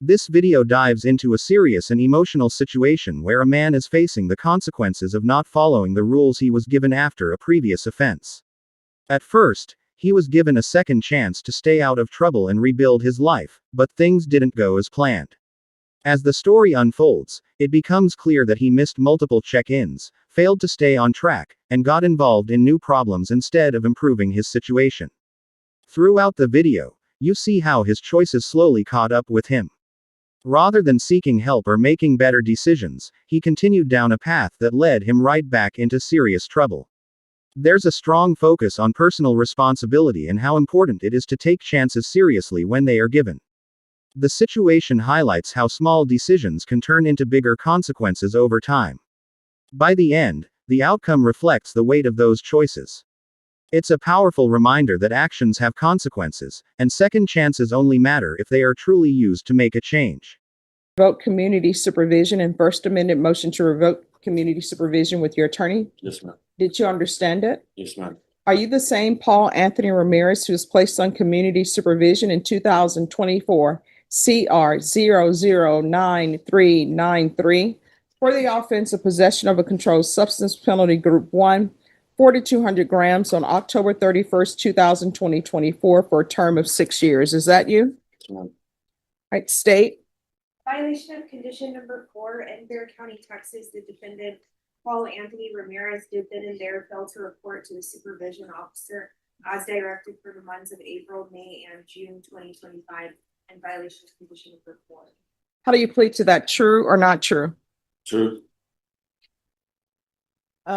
This video dives into a serious and emotional situation where a man is facing the consequences of not following the rules he was given after a previous offense. At first, he was given a second chance to stay out of trouble and rebuild his life, but things didn't go as planned. As the story unfolds, it becomes clear that he missed multiple check-ins, failed to stay on track, and got involved in new problems instead of improving his situation. Throughout the video, you see how his choices slowly caught up with him. Rather than seeking help or making better decisions, he continued down a path that led him right back into serious trouble. There's a strong focus on personal responsibility and how important it is to take chances seriously when they are given. The situation highlights how small decisions can turn into bigger consequences over time. By the end, the outcome reflects the weight of those choices. It's a powerful reminder that actions have consequences, and second chances only matter if they are truly used to make a change. Revoke community supervision and First Amendment motion to revoke community supervision with your attorney. Yes, ma'am. Did you understand it? Yes, ma'am. Are you the same Paul Anthony Ramirez who was placed on community supervision in 2024 CR 009393 for the offense of possession of a controlled substance penalty group 1, 4,200 grams on October 31st, 2024 for a term of 6 years? Is that you? Yes, ma'am. All right, state. Violation of condition number 4 in Bear County, Texas, the defendant, Paul Anthony Ramirez, did then and there fail to report to the supervision officer as directed for the months of April, May, and June 2025, in violation of condition number 4. How do you plead to that? True or not true? True.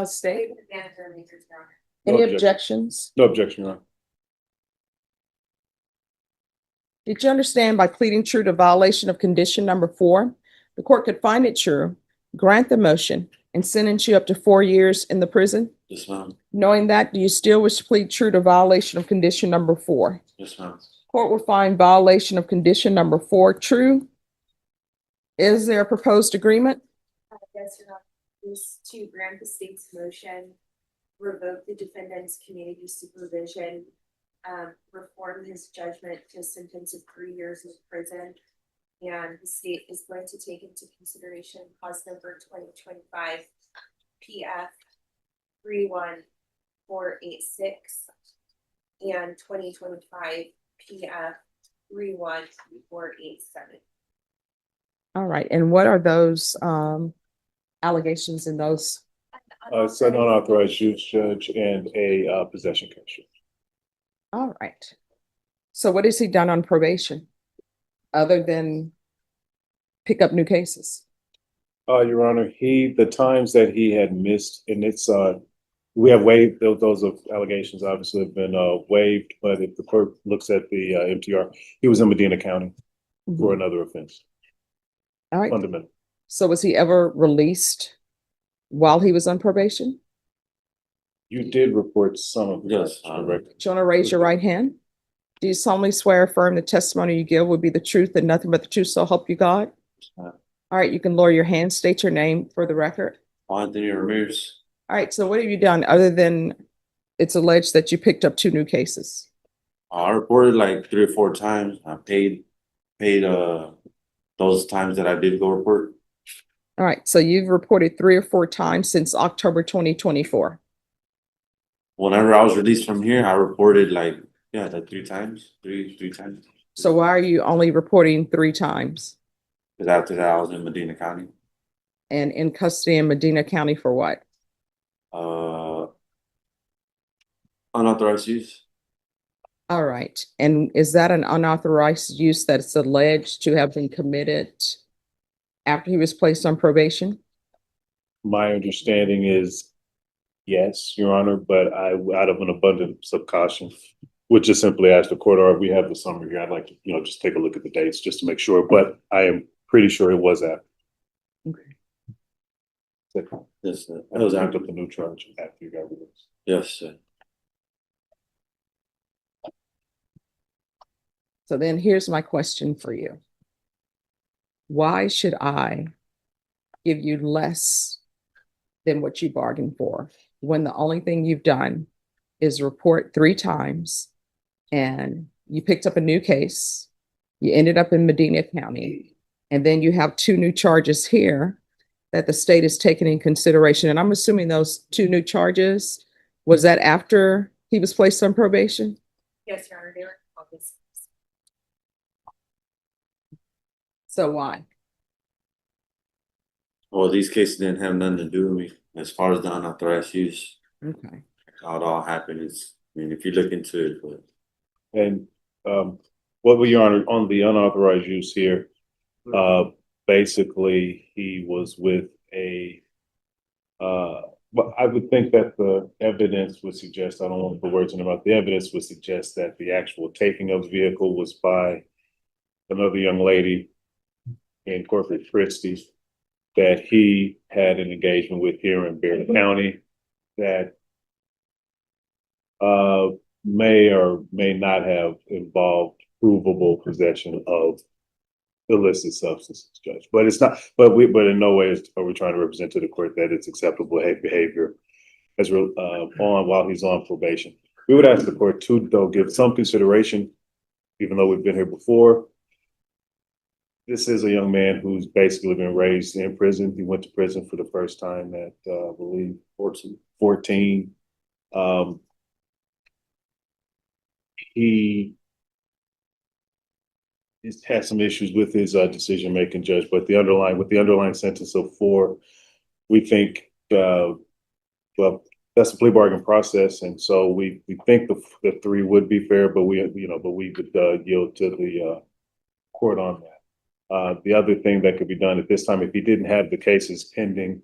State. David Banter, Majors, Your Honor. No Any objection. objections? No objection, Your Honor. Did you understand by pleading true to violation of condition number 4, the court could find it true, grant the motion, and sentence you up to 4 years in the prison? Yes, ma'am. Knowing that, do you still wish to plead true to violation of condition number 4? Yes, ma'am. Court will find violation of condition number 4 true. Is there a proposed agreement? Yes, Your Honor. This to grant the state's motion, revoke the defendant's community supervision, reform his judgment to a sentence of 3 years in prison. And the state is going to take into consideration cause number 2025 PF 31486 and 2025 PF 31487. All right, and what are those allegations in those? It's an unauthorized use, Judge, and a possession condition. All right. So what has he done on probation other than pick up new cases? Your Honor, the times that he had missed, and it's, we have waived, those allegations obviously have been waived, but if the court looks at the MTR, he was in Medina County for another offense, All right. fundamental. So was he ever released while he was on probation? You did report some of that. Yes, correct? Do you want to raise your right hand? Do you solemnly swear or affirm the testimony you give will be the truth and nothing but the truth, so help you God? ma'am. All right, you can lower your hand, state your name for the record. Anthony Ramirez. All right, so what have you done other than it's alleged that you picked up 2 new cases? I reported like 3 or 4 times. I paid those times that I did go report. All right, so you've reported 3 or 4 times since October 2024. Whenever I was released from here, I reported like 3 times. So why are you only reporting 3 times? Because after that I was in Medina County. And in custody in Medina County for what? Unauthorized use. All right, and is that an unauthorized use that's alleged to have been committed after he was placed on probation? My understanding is yes, Your Honor, but out of an abundance of caution, would just simply ask the court, or if we have the summary here, I'd like to, just take a look at the dates just to make sure, but I am pretty sure it was after. Okay. Yes, sir. It was after the new charge after you got released. Yes, sir. So then here's my question for you. Why should I give you less than what you bargained for when the only thing you've done is report 3 times and you picked up a new case, you ended up in Medina County, And then you have 2 new charges here that the state is taking in consideration. And I'm assuming those 2 new charges, was that after he was placed on probation? Yes, Your Honor, they were August. So why? Well, these cases didn't have nothing to do with me as far as the unauthorized use. Okay. How it all happened is, I mean, if you look into it, but And, what were Your Honor, on the unauthorized use here, basically, he was with but I would think that the evidence would suggest, I don't want to put words in about the evidence would suggest that the actual taking of the vehicle was by another young lady in Corpus Christi that he had an engagement with here in Bear County that may or may not have involved provable possession of illicit substances, Judge. But it's not, but in no way are we trying to represent to the court that it's acceptable behavior as on while he's on probation. We would ask the court to, though, give some consideration, even though we've been here before. This is a young man who's basically been raised in prison. He went to prison for the first time at, I believe, 14. He had some issues with his decision making, Judge, but the underlying sentence of 4, we think well, that's a plea bargain process, and so we think the 3 would be fair, but we would yield to the court on that. The other thing that could be done at this time, if he didn't have the cases pending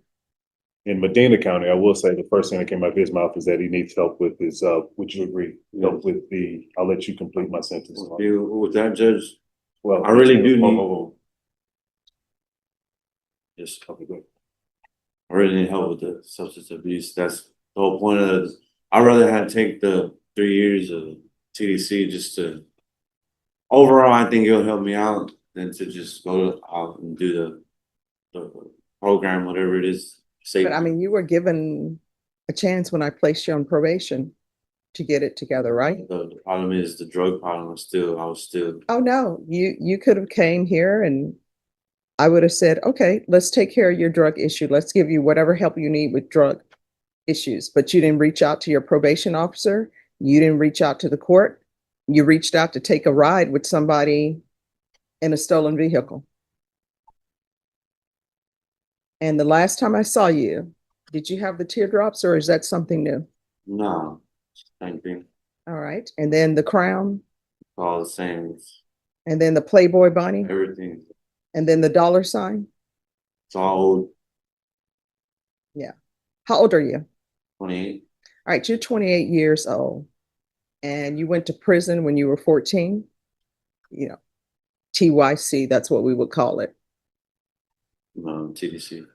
in Medina County, I will say the first thing that came out of his mouth is that he needs help with his, would you agree? Help with I'll let you complete my sentence. with that, Judge, Well, I really do need. Yes, Okay, good. I really need help with the substance abuse. That's the whole point of it. I'd rather have take the 3 years of TDC just to, overall, I think it'll help me out than to just go out and do the program, whatever it is. But I mean, you were given a chance when I placed you on probation to get it together, right? The problem is the drug problem I was still. Oh, no, you could have came here and I would have said, okay, let's take care of your drug issue. Let's give you whatever help you need with drug issues. But you didn't reach out to your probation officer. You didn't reach out to the court. You reached out to take a ride with somebody in a stolen vehicle. And the last time I saw you, did you have the teardrops or is that something new? No, same thing. All right. And then the crown. All the same. And then the Playboy bunny. Everything. And then the dollar sign. It's all old. Yeah. How old are you? 28. All right. You're 28 years old. And you went to prison when you were 14. You know, TYC, that's what we would call it. TDC.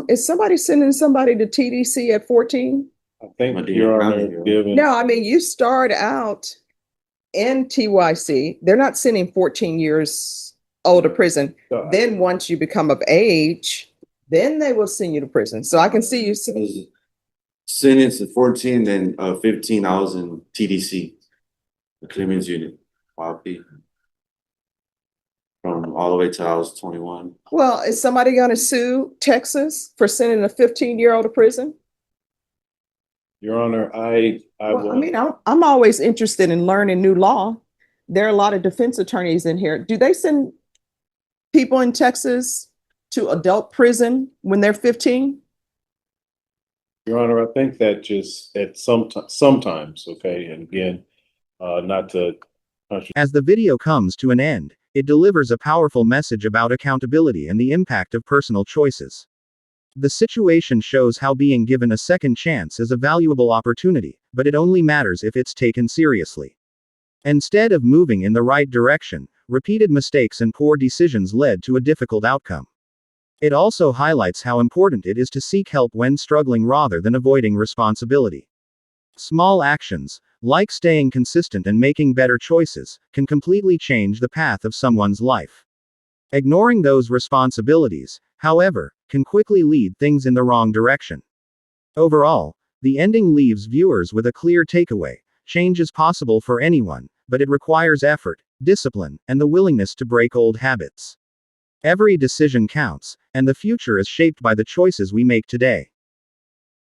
Is somebody sending somebody to TDC at 14? I think Your Honor, given. No, I mean, you start out in TYC. They're not sending 14 years old to prison. Then once you become of age, then they will send you to prison. So I can see you. Sentenced at 14, then 15, I was in TDC, the Clemens unit, YP. From all the way till I was 21. Well, is somebody going to sue Texas for sending a 15-year-old to prison? Your Honor, I mean, I'm always interested in learning new law. There are a lot of defense attorneys in here. Do they send people in Texas to adult prison when they're 15? Your Honor, I think that just at sometimes, okay, and again, not to. As the video comes to an end, it delivers a powerful message about accountability and the impact of personal choices. The situation shows how being given a second chance is a valuable opportunity, but it only matters if it's taken seriously. Instead of moving in the right direction, repeated mistakes and poor decisions led to a difficult outcome. It also highlights how important it is to seek help when struggling rather than avoiding responsibility. Small actions, like staying consistent and making better choices, can completely change the path of someone's life. Ignoring those responsibilities, however, can quickly lead things in the wrong direction. Overall, the ending leaves viewers with a clear takeaway: change is possible for anyone, but it requires effort, discipline, and the willingness to break old habits. Every decision counts, and the future is shaped by the choices we make today.